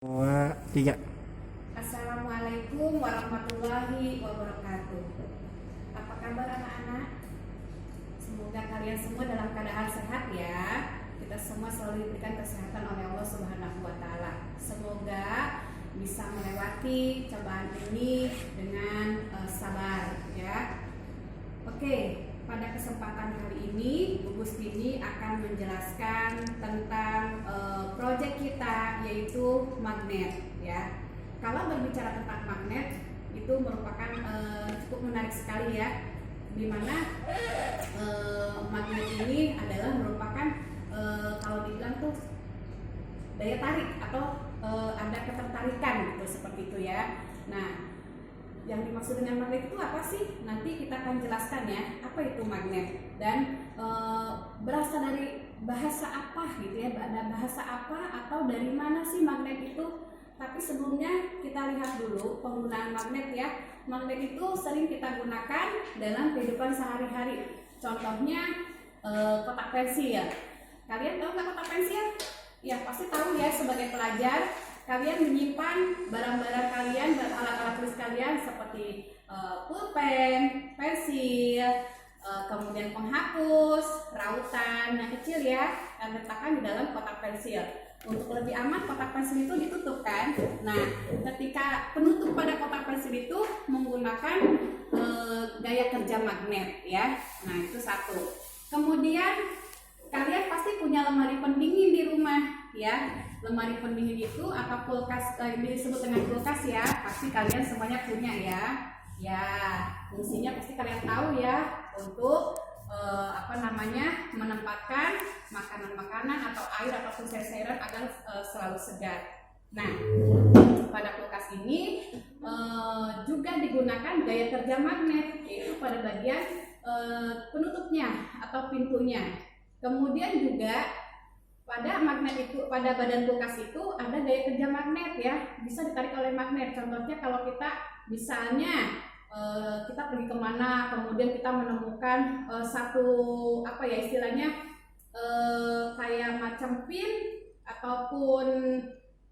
Dua, tiga. Assalamualaikum warahmatullahi wabarakatuh. Apa kabar anak-anak? Semoga kalian semua dalam keadaan sehat ya. Kita semua selalu diberikan kesehatan oleh Allah Subhanahu wa taala. Semoga bisa melewati cobaan ini dengan sabar ya. Oke, pada kesempatan kali ini Bu Gustini akan menjelaskan tentang proyek kita, yaitu magnet ya. Kalau berbicara tentang magnet itu merupakan cukup menarik sekali ya, dimana magnet ini adalah merupakan kalau dibilang tuh daya tarik atau ada ketertarikan gitu, seperti itu ya. Nah, yang dimaksud dengan magnet itu apa sih? Nanti kita akan jelaskan ya, apa itu magnet dan berasal dari bahasa apa gitu ya, ada bahasa apa atau dari mana sih magnet itu. Tapi sebelumnya kita lihat dulu penggunaan magnet ya. Magnet itu sering kita gunakan dalam kehidupan sehari-hari. Contohnya kotak pensil. Kalian tahu nggak kotak pensil? Ya pasti tahu ya, sebagai pelajar kalian menyimpan barang-barang kalian dan alat-alat tulis kalian seperti pulpen, pensil, kemudian penghapus, rautan yang kecil ya, dan letakkan di dalam kotak pensil. Untuk lebih aman, kotak pensil itu ditutup kan. Nah, ketika penutup pada kotak pensil itu menggunakan gaya kerja magnet ya. Nah, itu satu. Kemudian kalian pasti punya lemari pendingin di rumah ya. Lemari pendingin itu atau kulkas, disebut dengan kulkas ya, pasti kalian semuanya punya ya. Ya, fungsinya pasti kalian tahu ya, untuk menempatkan makanan-makanan atau air ataupun cairan agar selalu segar. Nah, pada kulkas ini juga digunakan gaya kerja magnet, yaitu pada bagian penutupnya atau pintunya. Kemudian juga pada magnet itu, pada badan kulkas itu ada gaya kerja magnet ya, bisa ditarik oleh magnet. Contohnya kalau kita misalnya kita pergi kemana, kemudian kita menemukan satu istilahnya kayak macam pin ataupun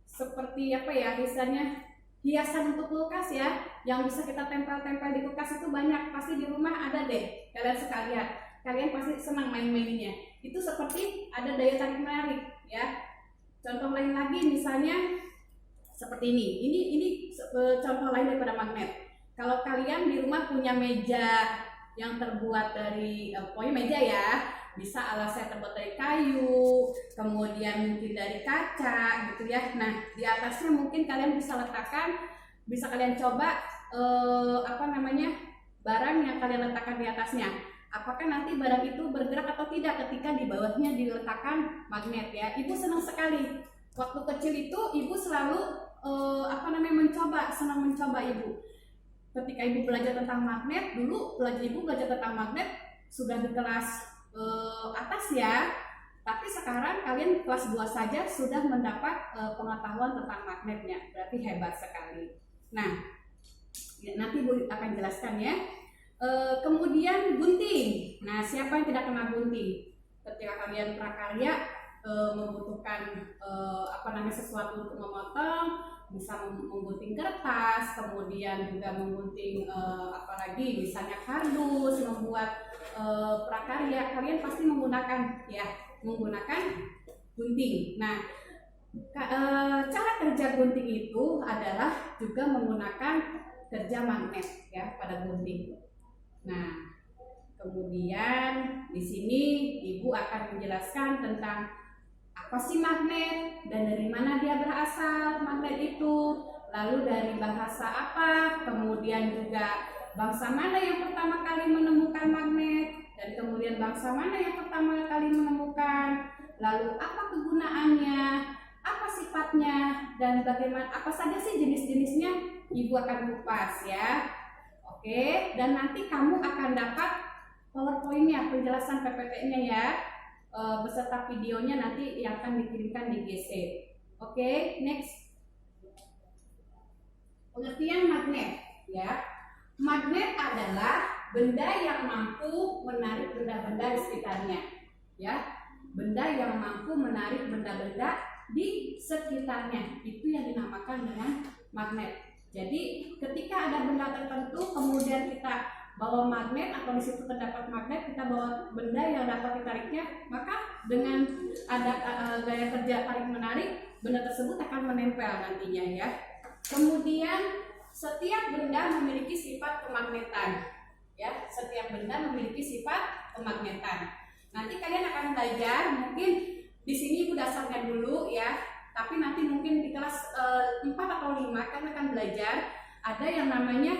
seperti misalnya hiasan untuk kulkas ya, yang bisa kita tempel-tempel di kulkas itu banyak, pasti di rumah ada deh kalian sekalian. Kalian pasti senang main-mainnya. Itu seperti ada daya tarik menarik ya. Contoh lain lagi misalnya seperti ini. Ini contoh lain daripada magnet. Kalau kalian di rumah punya meja yang terbuat dari pokoknya meja ya, bisa alasnya terbuat dari kayu, kemudian mungkin dari kaca gitu ya. Nah, di atasnya mungkin kalian bisa letakkan, bisa kalian coba barang yang kalian letakkan di atasnya. Apakah nanti barang itu bergerak atau tidak ketika di bawahnya diletakkan magnet ya. Ibu senang sekali. Waktu kecil itu ibu selalu senang mencoba ibu. Ketika ibu belajar tentang magnet, dulu ibu belajar tentang magnet sudah di kelas atas ya. Tapi sekarang kalian kelas 2 saja sudah mendapat pengetahuan tentang magnetnya. Berarti hebat sekali. Nah, nanti ibu akan jelaskan ya. Kemudian gunting. Nah, siapa yang tidak kenal gunting? Ketika kalian prakarya membutuhkan sesuatu untuk memotong, bisa menggunting kertas, kemudian juga menggunting misalnya kardus, membuat prakarya, kalian pasti menggunakan gunting. Nah, cara kerja gunting itu adalah juga menggunakan kerja magnet ya pada gunting. Nah, kemudian di sini ibu akan menjelaskan tentang apa sih magnet dan dari mana dia berasal magnet itu, lalu dari bahasa apa, kemudian juga bangsa mana yang pertama kali menemukan magnet, dan kemudian bangsa mana yang pertama kali menemukan, lalu apa kegunaannya, apa sifatnya, dan bagaimana, apa saja sih jenis-jenisnya, ibu akan kupas ya. Oke, dan nanti kamu akan dapat PowerPoint-nya, penjelasan PPT-nya ya, beserta videonya nanti yang akan dikirimkan di GC. Oke, next. Pengertian magnet ya. Magnet adalah benda yang mampu menarik benda-benda di sekitarnya ya. Benda yang mampu menarik benda-benda di sekitarnya. Itu yang dinamakan dengan magnet. Jadi ketika ada benda tertentu kemudian kita bawa magnet atau di situ terdapat magnet, kita bawa benda yang dapat ditariknya, maka dengan ada gaya kerja tarik menarik, benda tersebut akan menempel nantinya ya. Kemudian setiap benda memiliki sifat kemagnetan ya, setiap benda memiliki sifat kemagnetan. Nanti kalian akan belajar, mungkin di sini Ibu dasarnya dulu ya, tapi nanti mungkin di kelas 4 atau 5 kalian akan belajar ada yang namanya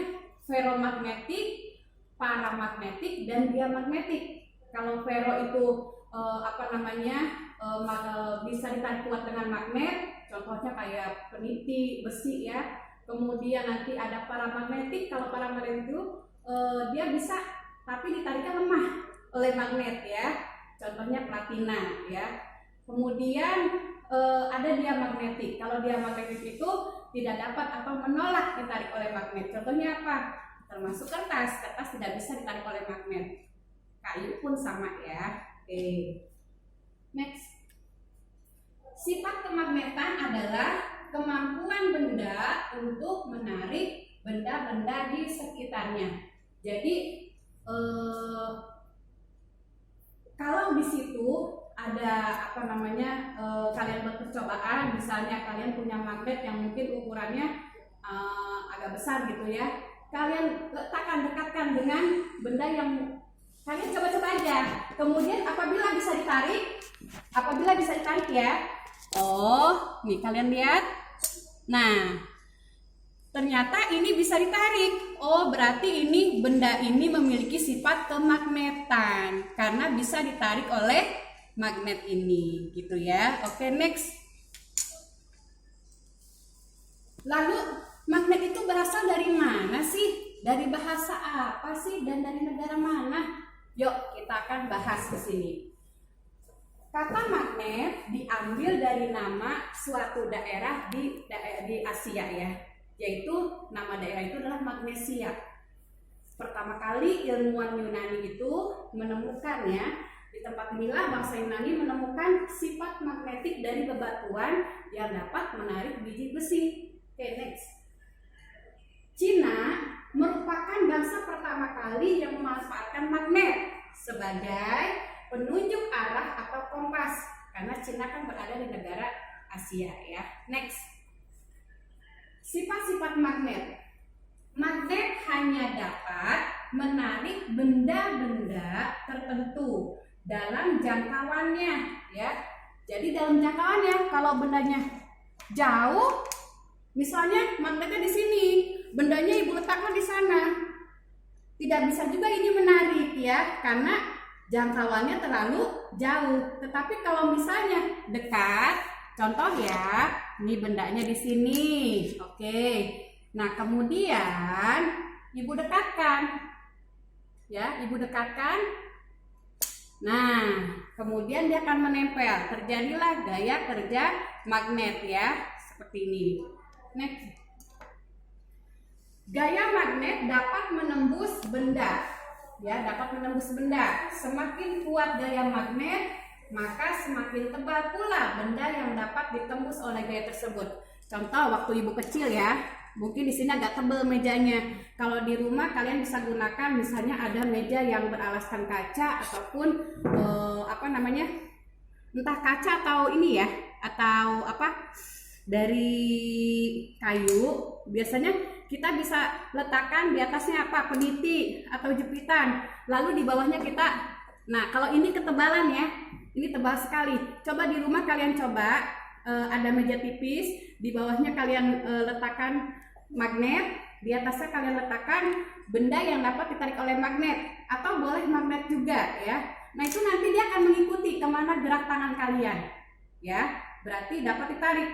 ferromagnetik, paramagnetik, dan diamagnetik. Kalau ferro itu bisa ditarik kuat dengan magnet, contohnya kayak peniti, besi ya. Kemudian nanti ada paramagnetik, kalau paramagnetik itu dia bisa tapi ditariknya lemah oleh magnet ya. Contohnya platina ya. Kemudian ada diamagnetik. Kalau diamagnetik itu tidak dapat atau menolak ditarik oleh magnet. Contohnya apa? Termasuk kertas. Kertas tidak bisa ditarik oleh magnet. Kayu pun sama ya. Oke. Next. Sifat kemagnetan adalah kemampuan benda untuk menarik benda-benda di sekitarnya. Jadi kalau di situ ada kalian buat percobaan, misalnya kalian punya magnet yang mungkin ukurannya agak besar gitu ya, kalian dekatkan dengan benda yang kalian coba-coba aja. Kemudian apabila bisa ditarik ya, nih kalian lihat, nah ternyata ini bisa ditarik. Berarti ini benda ini memiliki sifat kemagnetan karena bisa ditarik oleh magnet ini, gitu ya. Oke, next. Lalu magnet itu berasal dari mana sih? Dari bahasa apa sih dan dari negara mana? Yuk kita akan bahas ke sini. Kata magnet diambil dari nama suatu daerah di Asia ya, yaitu nama daerah itu adalah Magnesia. Pertama kali ilmuwan Yunani itu menemukannya, di tempat inilah bangsa Yunani menemukan sifat magnetik dari bebatuan yang dapat menarik biji besi. Oke, next. Cina merupakan bangsa pertama kali yang memanfaatkan magnet sebagai penunjuk arah atau kompas, karena Cina kan berada di negara Asia ya. Next. Sifat-sifat magnet. Magnet hanya dapat menarik benda-benda tertentu dalam jangkauannya ya. Jadi dalam jangkauannya, kalau bendanya jauh, misalnya magnetnya di sini, bendanya Ibu letakkan di sana, tidak bisa juga ini menarik ya, karena jangkauannya terlalu jauh. Tetapi kalau misalnya dekat, contoh ya, ini bendanya di sini, oke. Nah kemudian Ibu dekatkan, ya, Ibu dekatkan. Nah, kemudian dia akan menempel. Terjadilah gaya kerja magnet ya, seperti ini. Next. Gaya magnet dapat menembus benda. Ya, dapat menembus benda. Semakin kuat gaya magnet, maka semakin tebal pula benda yang dapat ditembus oleh gaya tersebut. Contoh waktu Ibu kecil ya, mungkin di sini agak tebal mejanya. Kalau di rumah kalian bisa gunakan, misalnya ada meja yang beralaskan kaca ataupun entah kaca atau ini ya, atau dari kayu. Biasanya kita bisa letakkan di atasnya peniti atau jepitan. Lalu di bawahnya kita, nah kalau ini ketebalan ya, ini tebal sekali. Coba di rumah kalian coba, ada meja tipis, di bawahnya kalian letakkan magnet, di atasnya kalian letakkan benda yang dapat ditarik oleh magnet, atau boleh magnet juga ya. Nah itu nanti dia akan mengikuti kemana gerak tangan kalian ya, berarti dapat ditarik.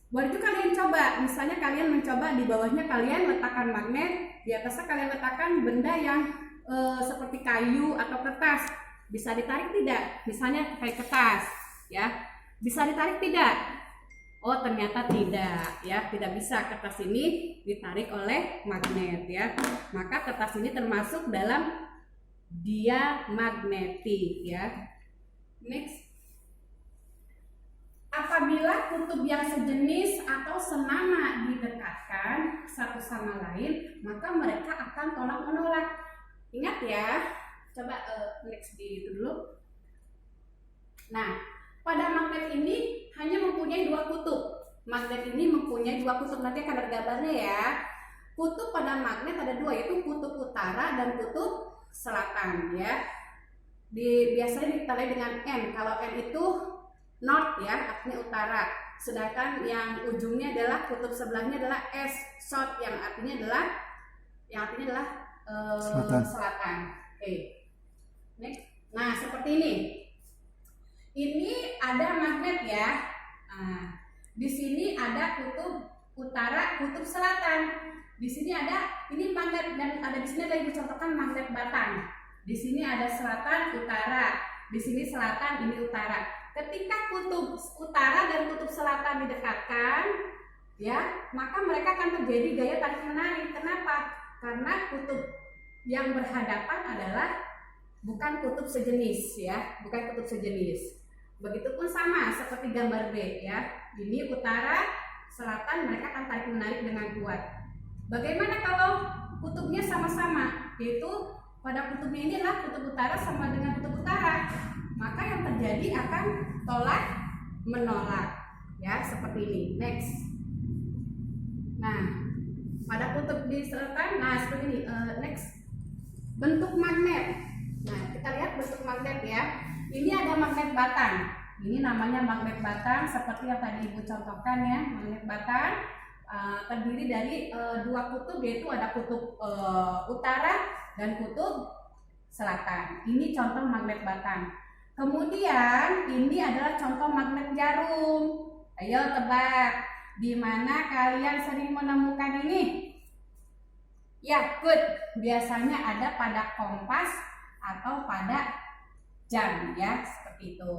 Boleh juga kalian coba, misalnya kalian mencoba di bawahnya kalian letakkan magnet, di atasnya kalian letakkan benda yang seperti kayu atau kertas. Bisa ditarik tidak? Misalnya kayak kertas ya, bisa ditarik tidak? Oh ternyata tidak ya, tidak bisa. Kertas ini ditarik oleh magnet ya, maka kertas ini termasuk dalam diamagnetik ya. Next. apabila kutub yang sejenis atau senama didekatkan satu sama lain, maka mereka akan tolak menolak. Ingat ya, coba next di itu dulu. Nah, pada magnet ini hanya mempunyai dua kutub. Magnet ini mempunyai dua kutub, nanti akan ada gambarnya ya. Kutub pada magnet ada dua, yaitu kutub utara dan kutub selatan ya. Biasanya ditandai dengan N. Kalau N itu north ya, artinya utara. Sedangkan yang ujungnya adalah kutub sebelahnya adalah S, south, yang artinya adalah selatan. Oke. Next. Nah, seperti ini. Ini ada magnet ya. Nah, di sini ada kutub utara, kutub selatan. Di sini ada ini magnet, dan ada di sini ada yang dicontohkan magnet batang. Di sini ada selatan, utara. Di sini selatan, ini utara. Ketika kutub utara dan kutub selatan didekatkan, ya, maka mereka akan terjadi gaya tarik menarik. Kenapa? Karena kutub yang berhadapan adalah bukan kutub sejenis, ya, bukan kutub sejenis. Begitupun sama seperti gambar B, ya. Ini utara, selatan, mereka akan tarik menarik dengan kuat. Bagaimana kalau kutubnya sama-sama? Yaitu pada kutubnya ini adalah kutub utara sama dengan kutub utara, maka yang terjadi akan tolak menolak, ya, seperti ini. Next. Nah, pada kutub di selatan, nah seperti ini. Next. Bentuk magnet. Nah, kita lihat bentuk magnet ya. Ini ada magnet batang. Ini namanya magnet batang, seperti yang tadi Ibu contohkan ya. Magnet batang terdiri dari dua kutub, yaitu ada kutub utara dan kutub selatan. Ini contoh magnet batang. Kemudian ini adalah contoh magnet jarum. Ayo tebak, di mana kalian sering menemukan ini? Ya, good. Biasanya ada pada kompas atau pada jam ya, seperti itu.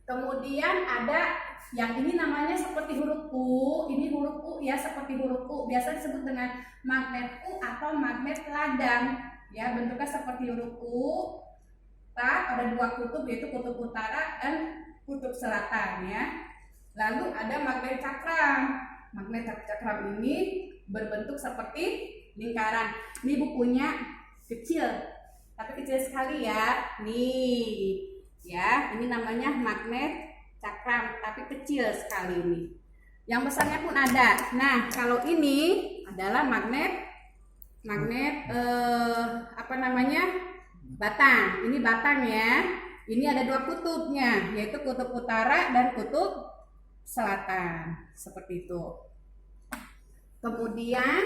Kemudian ada yang ini namanya seperti huruf U, ini huruf U ya, seperti huruf U, biasa disebut dengan magnet U atau magnet ladang ya, bentuknya seperti huruf U. Ada dua kutub, yaitu kutub utara dan kutub selatan ya. Lalu ada magnet cakram. Magnet cakram ini berbentuk seperti lingkaran. Ini bukunya kecil, tapi kecil sekali ya. Nih ya, ini namanya magnet cakram, tapi kecil sekali ini. Yang besarnya pun ada. Nah, kalau ini adalah magnet apa namanya? Batang. Ini batang ya. Ini ada dua kutubnya, yaitu kutub utara dan kutub selatan. Seperti itu. Kemudian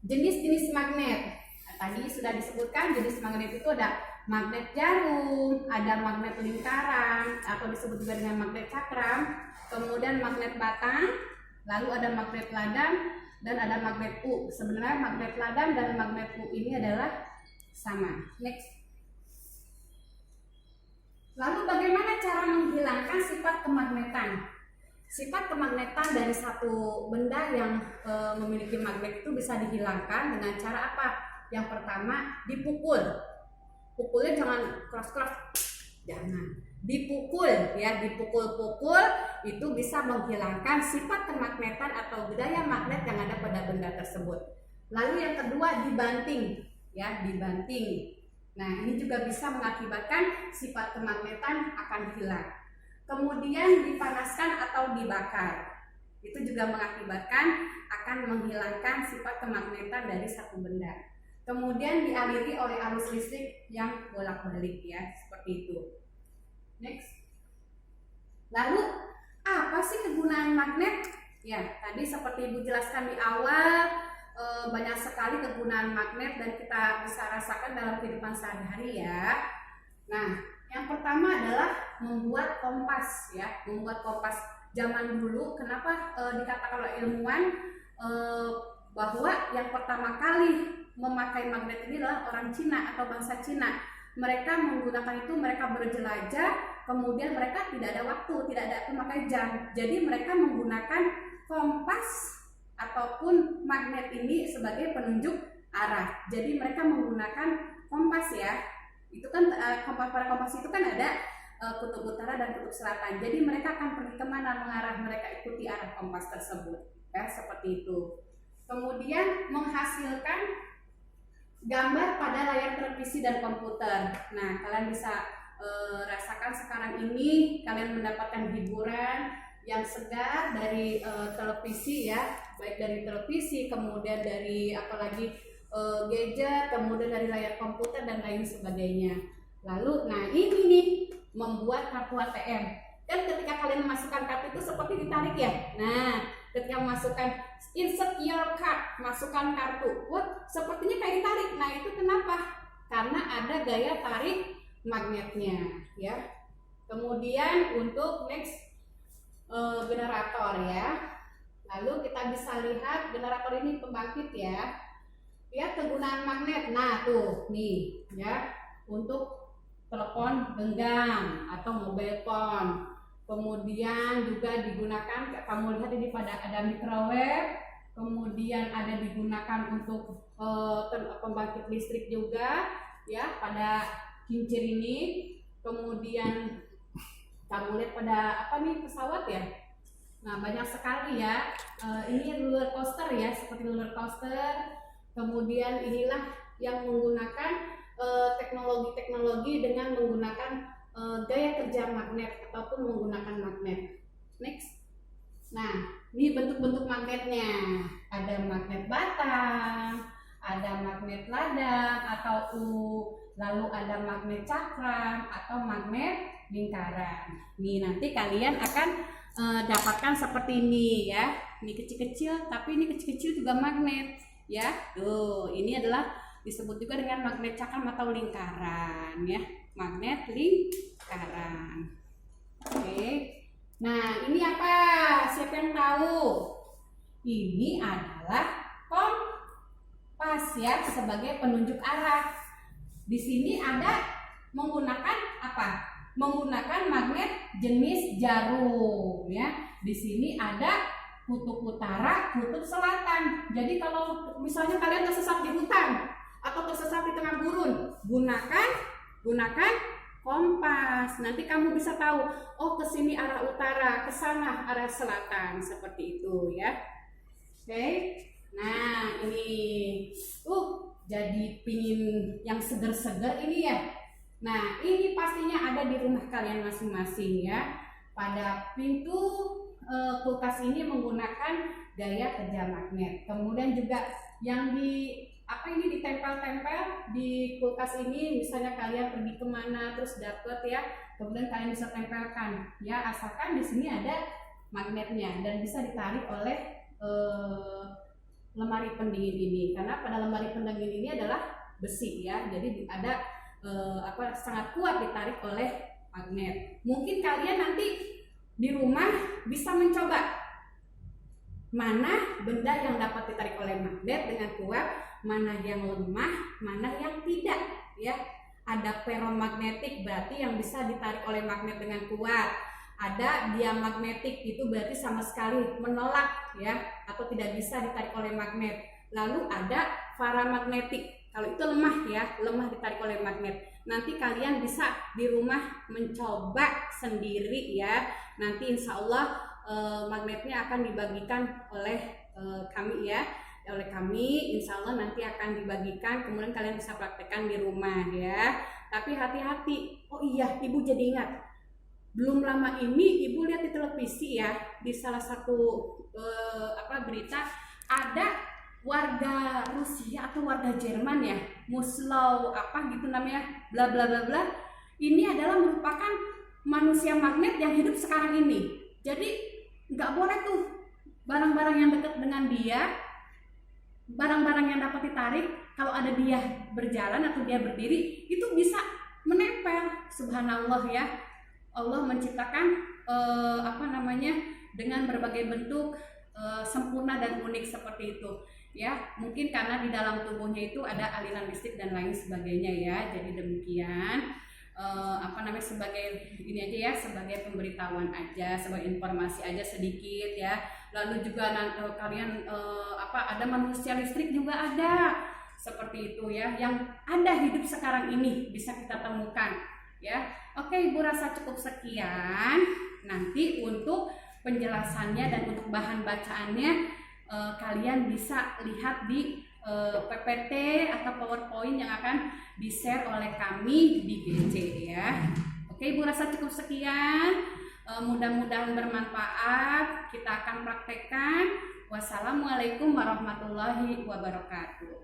jenis-jenis magnet. Nah, tadi sudah disebutkan jenis magnet itu ada magnet jarum, ada magnet lingkaran atau disebut juga dengan magnet cakram, kemudian magnet batang, lalu ada magnet ladang, dan ada magnet U. Sebenarnya magnet ladang dan magnet U ini adalah sama. Next. Lalu bagaimana cara menghilangkan sifat kemagnetan? Sifat kemagnetan dari satu benda yang memiliki magnet itu bisa dihilangkan dengan cara apa? Yang pertama, dipukul. Pukulnya jangan keras-keras, jangan. Dipukul ya, dipukul-pukul itu bisa menghilangkan sifat kemagnetan atau gaya magnet yang ada pada benda tersebut. Lalu yang kedua, dibanting ya, dibanting. Nah, ini juga bisa mengakibatkan sifat kemagnetan akan hilang. Kemudian dipanaskan atau dibakar. Itu juga mengakibatkan akan menghilangkan sifat kemagnetan dari satu benda. Kemudian dialiri oleh arus listrik yang bolak-balik ya, seperti itu. Next. Lalu apa sih kegunaan magnet? Ya, tadi seperti Ibu jelaskan di awal, banyak sekali kegunaan magnet dan kita bisa rasakan dalam kehidupan sehari-hari ya. Nah, yang pertama adalah membuat kompas ya, membuat kompas. Zaman dulu kenapa dikatakan oleh ilmuwan bahwa yang pertama kali memakai magnet ini adalah orang Cina atau bangsa Cina. Mereka menggunakan itu, mereka berjelajah, kemudian mereka tidak ada waktu, tidak ada memakai jam. Jadi mereka menggunakan kompas ataupun magnet ini sebagai penunjuk arah. Jadi mereka menggunakan kompas ya. Itu kan pada kompas itu kan ada kutub utara dan kutub selatan. Jadi mereka akan pergi kemana, mengarah, mereka ikuti arah kompas tersebut, ya seperti itu. Kemudian menghasilkan gambar pada layar televisi dan komputer. Nah, kalian bisa rasakan sekarang ini kalian mendapatkan hiburan yang segar dari televisi ya, baik dari televisi, kemudian dari apalagi gadget, kemudian dari layar komputer dan lain sebagainya. Lalu, nah ini nih membuat kartu ATM. Dan ketika kalian memasukkan kartu itu seperti ditarik ya. Nah, ketika memasukkan insert your card, masukkan kartu, wah sepertinya kayak ditarik. Nah itu kenapa? Karena ada gaya tarik magnetnya ya. Kemudian untuk next generator ya. Lalu kita bisa lihat generator ini pembangkit ya. Lihat kegunaan magnet. Nah tuh nih ya, untuk telepon genggam atau mobile phone. Kemudian juga digunakan, kamu lihat ini pada ada microwave, kemudian ada digunakan untuk pembangkit listrik juga ya pada kincir ini. Kemudian kamu lihat pada apa nih, pesawat ya. Nah banyak sekali ya, ini roller coaster ya, seperti roller coaster. Kemudian inilah yang menggunakan teknologi-teknologi dengan menggunakan gaya kerja magnet ataupun menggunakan magnet. Next. Nah, ini bentuk-bentuk magnetnya. Ada magnet batang, ada magnet ladang atau U, lalu ada magnet cakram atau magnet lingkaran. Nih nanti kalian akan dapatkan seperti ini ya. Ini kecil-kecil, tapi ini kecil-kecil juga magnet ya. Tuh, ini adalah disebut juga dengan magnet cakram atau lingkaran ya. Magnet lingkaran. Oke. Nah, ini apa? Siapa yang tahu? Ini adalah kompas ya, sebagai penunjuk arah. Di sini ada menggunakan apa? Menggunakan magnet jenis jarum ya. Di sini ada kutub utara, kutub selatan. Jadi kalau misalnya kalian tersesat di hutan atau tersesat di tengah gurun, gunakan kompas. Nanti kamu bisa tahu, oh ke sini arah utara, ke sana arah selatan, seperti itu ya. Oke. Nah, ini jadi pingin yang seger-seger ini ya. Nah, ini pastinya ada di rumah kalian masing-masing ya. Pada pintu kulkas ini menggunakan gaya kerja magnet. Kemudian juga yang ditempel-tempel di kulkas ini, misalnya kalian pergi kemana terus dapet ya, kemudian kalian bisa tempelkan ya, asalkan di sini ada magnetnya dan bisa ditarik oleh lemari pendingin ini, karena pada lemari pendingin ini adalah besi ya, jadi ada sangat kuat ditarik oleh magnet. Mungkin kalian nanti di rumah bisa mencoba mana benda yang dapat ditarik oleh magnet dengan kuat, mana yang lemah, mana yang tidak ya. Ada ferromagnetik, berarti yang bisa ditarik oleh magnet dengan kuat. Ada diamagnetik, itu berarti sama sekali menolak ya, atau tidak bisa ditarik oleh magnet. Lalu ada paramagnetik, kalau itu lemah ya, lemah ditarik oleh magnet. Nanti kalian bisa di rumah mencoba sendiri ya. Nanti insya Allah magnetnya akan dibagikan oleh kami ya, oleh kami insya Allah nanti akan dibagikan, kemudian kalian bisa praktekkan di rumah ya. Tapi hati-hati. Oh iya, ibu jadi ingat, belum lama ini ibu lihat di televisi ya, di salah satu berita, ada warga Rusia atau warga Jerman ya, Muslau apa gitu namanya, bla bla bla bla. Ini adalah merupakan manusia magnet yang hidup sekarang ini. Jadi nggak boleh tuh barang-barang yang dekat dengan dia, barang-barang yang dapat ditarik, kalau ada dia berjalan atau dia berdiri, itu bisa menempel. Subhanallah ya, Allah menciptakan dengan berbagai bentuk sempurna dan unik seperti itu ya. Mungkin karena di dalam tubuhnya itu ada aliran listrik dan lain sebagainya ya. Jadi demikian sebagai ini aja ya, sebagai pemberitahuan aja, sebagai informasi aja sedikit ya. Lalu juga kalian ada manusia listrik juga ada seperti itu ya, yang ada hidup sekarang ini bisa kita temukan. ya. Oke, Ibu rasa cukup sekian. Nanti untuk penjelasannya dan untuk bahan bacaannya kalian bisa lihat di PPT atau PowerPoint yang akan di-share oleh kami di GC ya. Oke, Ibu rasa cukup sekian. Mudah-mudahan bermanfaat. Kita akan praktekkan. Wassalamualaikum warahmatullahi wabarakatuh.